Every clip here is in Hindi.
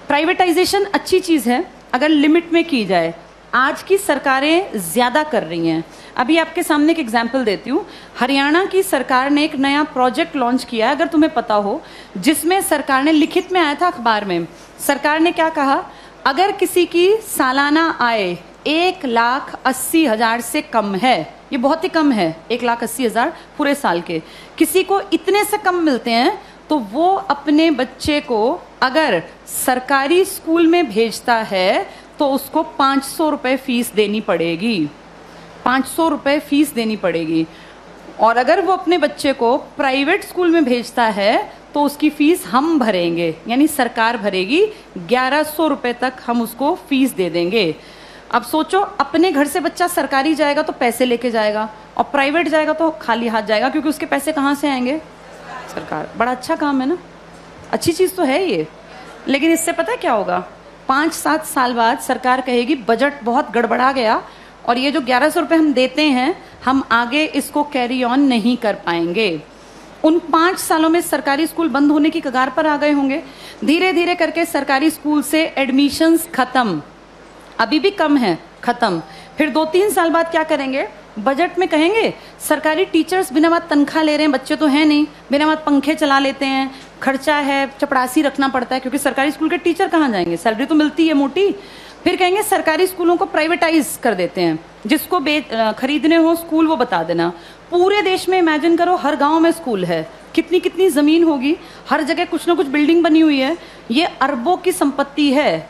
प्राइवेटाइजेशन अच्छी चीज़ है अगर लिमिट में की जाए। आज की सरकारें ज़्यादा कर रही हैं। अभी आपके सामने एक एग्जाम्पल देती हूँ। हरियाणा की सरकार ने एक नया प्रोजेक्ट लॉन्च किया है, अगर तुम्हें पता हो, जिसमें सरकार ने, लिखित में आया था अखबार में, सरकार ने क्या कहा, अगर किसी की सालाना आय 1,80,000 से कम है, ये बहुत ही कम है, 1,80,000 पूरे साल के, किसी को इतने से कम मिलते हैं तो वो अपने बच्चे को अगर सरकारी स्कूल में भेजता है तो उसको 500 रुपये फीस देनी पड़ेगी। 500 रुपये फीस देनी पड़ेगी। और अगर वो अपने बच्चे को प्राइवेट स्कूल में भेजता है तो उसकी फीस हम भरेंगे, यानी सरकार भरेगी। 1,100 रुपये तक हम उसको फीस दे देंगे। अब सोचो, अपने घर से बच्चा सरकारी जाएगा तो पैसे लेके जाएगा, और प्राइवेट जाएगा तो खाली हाथ जाएगा, क्योंकि उसके पैसे कहाँ से आएंगे? सरकार। बड़ा अच्छा काम है ना, अच्छी चीज़ तो है ये। लेकिन इससे पता है क्या होगा? 5-7 साल बाद सरकार कहेगी बजट बहुत गड़बड़ा गया और ये जो 1,100 रुपये हम देते हैं, हम आगे इसको कैरी ऑन नहीं कर पाएंगे। उन 5 सालों में सरकारी स्कूल बंद होने की कगार पर आ गए होंगे। धीरे धीरे करके सरकारी स्कूल से एडमिशन्स खत्म, अभी भी कम है, खत्म। फिर 2-3 साल बाद क्या करेंगे? बजट में कहेंगे सरकारी टीचर्स बिना बात तनख्वाह ले रहे हैं, बच्चे तो हैं नहीं, बिना बात पंखे चला लेते हैं, खर्चा है, चपरासी रखना पड़ता है, क्योंकि सरकारी स्कूल के टीचर कहाँ जाएंगे, सैलरी तो मिलती है मोटी। फिर कहेंगे सरकारी स्कूलों को प्राइवेटाइज कर देते हैं, जिसको खरीदने हो स्कूल वो बता देना। पूरे देश में इमेजिन करो, हर गांव में स्कूल है, कितनी कितनी जमीन होगी, हर जगह कुछ ना कुछ बिल्डिंग बनी हुई है। ये अरबों की संपत्ति है।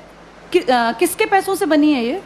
किसके पैसों से बनी है ये?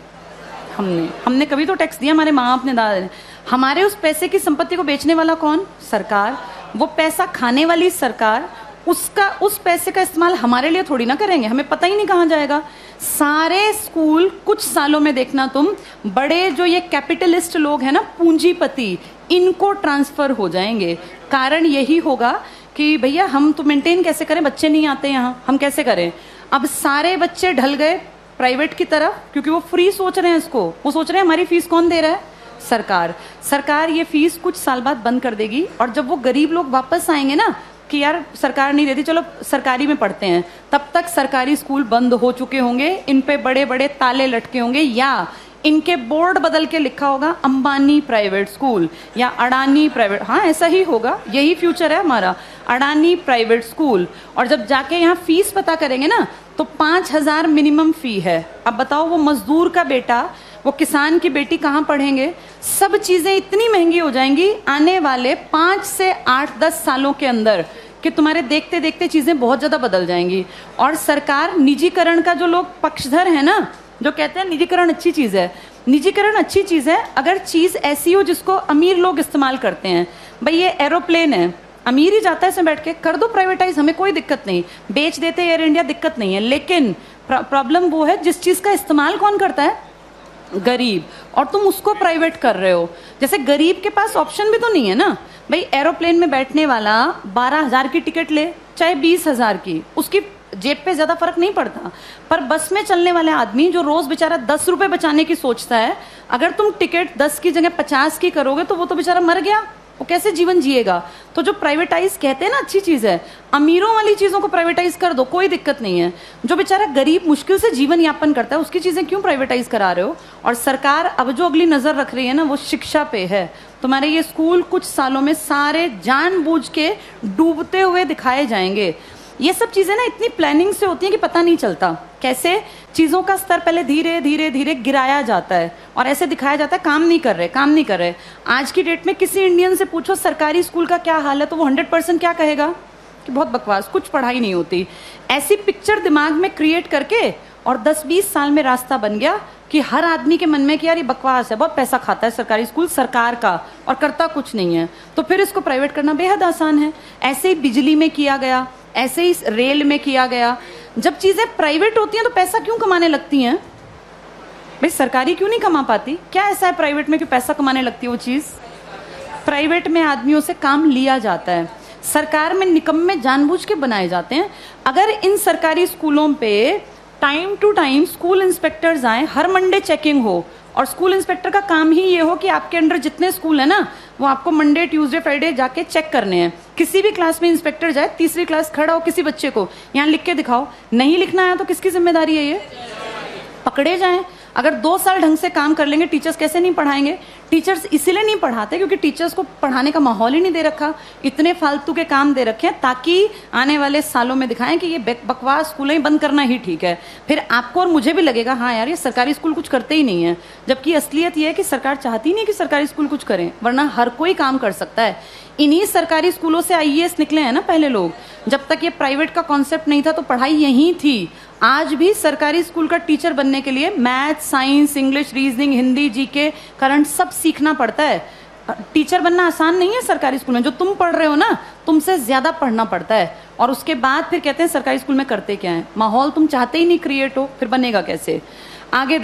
हमने कभी तो टैक्स दिया, हमारे माँ बाप ने, दादा ने। हमारे उस पैसे की संपत्ति को बेचने वाला कौन? सरकार। वो पैसा खाने वाली सरकार। उस पैसे का इस्तेमाल हमारे लिए थोड़ी ना करेंगे, हमें पता ही नहीं कहाँ जाएगा। सारे स्कूल कुछ सालों में देखना तुम, बड़े जो ये कैपिटलिस्ट लोग हैं ना, पूंजीपति, इनको ट्रांसफर हो जाएंगे। कारण यही होगा कि भैया हम तो मेंटेन कैसे करें, बच्चे नहीं आते यहाँ, हम कैसे करें? अब सारे बच्चे ढल गए प्राइवेट की तरफ, क्योंकि वो फ्री सोच रहे हैं इसको। वो सोच रहे हैं हमारी फीस कौन दे रहा है? सरकार। सरकार ये फीस कुछ साल बाद बंद कर देगी, और जब वो गरीब लोग वापस आएंगे ना कि यार सरकार नहीं देती, चलो सरकारी में पढ़ते हैं, तब तक सरकारी स्कूल बंद हो चुके होंगे, इन पे बड़े बड़े ताले लटके होंगे, या इनके बोर्ड बदल के लिखा होगा अंबानी प्राइवेट स्कूल या अडानी प्राइवेट। हाँ, ऐसा ही होगा, यही फ्यूचर है हमारा, अडानी प्राइवेट स्कूल। और जब जाके यहाँ फीस पता करेंगे ना तो 5,000 मिनिमम फी है। अब बताओ, वो मजदूर का बेटा, वो किसान की बेटी कहाँ पढ़ेंगे? सब चीजें इतनी महंगी हो जाएंगी आने वाले 5 से 8-10 सालों के अंदर कि तुम्हारे देखते देखते चीजें बहुत ज्यादा बदल जाएंगी। और सरकार निजीकरण का, जो लोग पक्षधर है ना, जो कहते हैं निजीकरण अच्छी चीज है, निजीकरण अच्छी चीज है अगर चीज ऐसी हो जिसको अमीर लोग इस्तेमाल करते हैं। भाई ये एरोप्लेन है, अमीर ही जाता है इसमें बैठ के, कर दो प्राइवेटाइज, हमें कोई दिक्कत नहीं, बेच देते एयर इंडिया, दिक्कत नहीं है। लेकिन प्रॉब्लम वो है जिस चीज का इस्तेमाल कौन करता है? गरीब। और तुम उसको प्राइवेट कर रहे हो। जैसे गरीब के पास ऑप्शन भी तो नहीं है ना भाई, एरोप्लेन में बैठने वाला 12,000 की टिकट ले चाहे 20,000 की, उसकी जेब पे ज्यादा फर्क नहीं पड़ता। पर बस में चलने वाले आदमी जो रोज बेचारा 10 रुपए बचाने की सोचता है, अगर तुम टिकट 10 की जगह 50 की करोगे तो वो तो बेचारा मर गया, वो कैसे जीवन जिएगा? तो जो प्राइवेटाइज कहते हैं ना अच्छी चीज है, अमीरों वाली चीजों को प्राइवेटाइज कर दो, कोई दिक्कत नहीं है। जो बेचारा गरीब मुश्किल से जीवन यापन करता है उसकी चीजें क्यों प्राइवेटाइज करा रहे हो? और सरकार अब जो अगली नजर रख रही है ना, वो शिक्षा पे है। तुम्हारे ये स्कूल कुछ सालों में सारे जानबूझ के डूबते हुए दिखाए जाएंगे। ये सब चीजें ना इतनी प्लानिंग से होती हैं कि पता नहीं चलता कैसे चीजों का स्तर पहले धीरे धीरे धीरे गिराया जाता है और ऐसे दिखाया जाता है काम नहीं कर रहे, काम नहीं कर रहे। आज की डेट में किसी इंडियन से पूछो सरकारी स्कूल का क्या हाल है तो वो 100% क्या कहेगा कि बहुत बकवास, कुछ पढ़ाई नहीं होती। ऐसी पिक्चर दिमाग में क्रिएट करके और 10-20 साल में रास्ता बन गया कि हर आदमी के मन में कि यार ये बकवास है, बहुत पैसा खाता है सरकारी स्कूल सरकार का और करता कुछ नहीं है, तो फिर इसको प्राइवेट करना बेहद आसान है। ऐसे ही बिजली में किया गया, ऐसे ही रेल में किया गया। जब चीजें प्राइवेट होती हैं तो पैसा क्यों कमाने लगती हैं भाई? सरकारी क्यों नहीं कमा पाती? क्या ऐसा है प्राइवेट में कि पैसा कमाने लगती है वो चीज? प्राइवेट में आदमियों से काम लिया जाता है, सरकार में निकम्मे जानबूझ के बनाए जाते हैं। अगर इन सरकारी स्कूलों पे time to time school inspectors आए, हर मंडे चेकिंग हो, और स्कूल इंस्पेक्टर का काम ही ये हो कि आपके अंडर जितने स्कूल है ना, वो आपको मंडे ट्यूसडे फ्राइडे जाके चेक करने हैं। किसी भी क्लास में इंस्पेक्टर जाए, तीसरी क्लास खड़ा हो, किसी बच्चे को यहाँ लिख के दिखाओ, नहीं लिखना आया तो किसकी जिम्मेदारी है? ये पकड़े जाएं। अगर 2 साल ढंग से काम कर लेंगे, टीचर्स कैसे नहीं पढ़ाएंगे? टीचर्स इसीलिए नहीं पढ़ाते क्योंकि टीचर्स को पढ़ाने का माहौल ही नहीं दे रखा, इतने फालतू के काम दे रखे हैं ताकि आने वाले सालों में दिखाएं कि ये बकवास स्कूलें ही बंद करना ही ठीक है। फिर आपको और मुझे भी लगेगा हाँ यार, ये सरकारी स्कूल कुछ करते ही नहीं है, जबकि असलियत ये है कि सरकार चाहती नहीं कि सरकारी स्कूल कुछ करें, वरना हर कोई काम कर सकता है। इन्हीं सरकारी स्कूलों से आईएएस निकले हैं ना पहले लोग। जब तक ये प्राइवेट का कॉन्सेप्ट नहीं था तो पढ़ाई यहीं थी। आज भी सरकारी स्कूल का टीचर बनने के लिए math, science, English, reasoning, Hindi, GK, current सब सीखना पड़ता है। टीचर बनना आसान नहीं है सरकारी स्कूल में। जो तुम पढ़ रहे हो ना, तुमसे ज्यादा पढ़ना पड़ता है। और उसके बाद फिर कहते हैं सरकारी स्कूल में करते क्या है। माहौल तुम चाहते ही नहीं क्रिएट हो, फिर बनेगा कैसे? आगे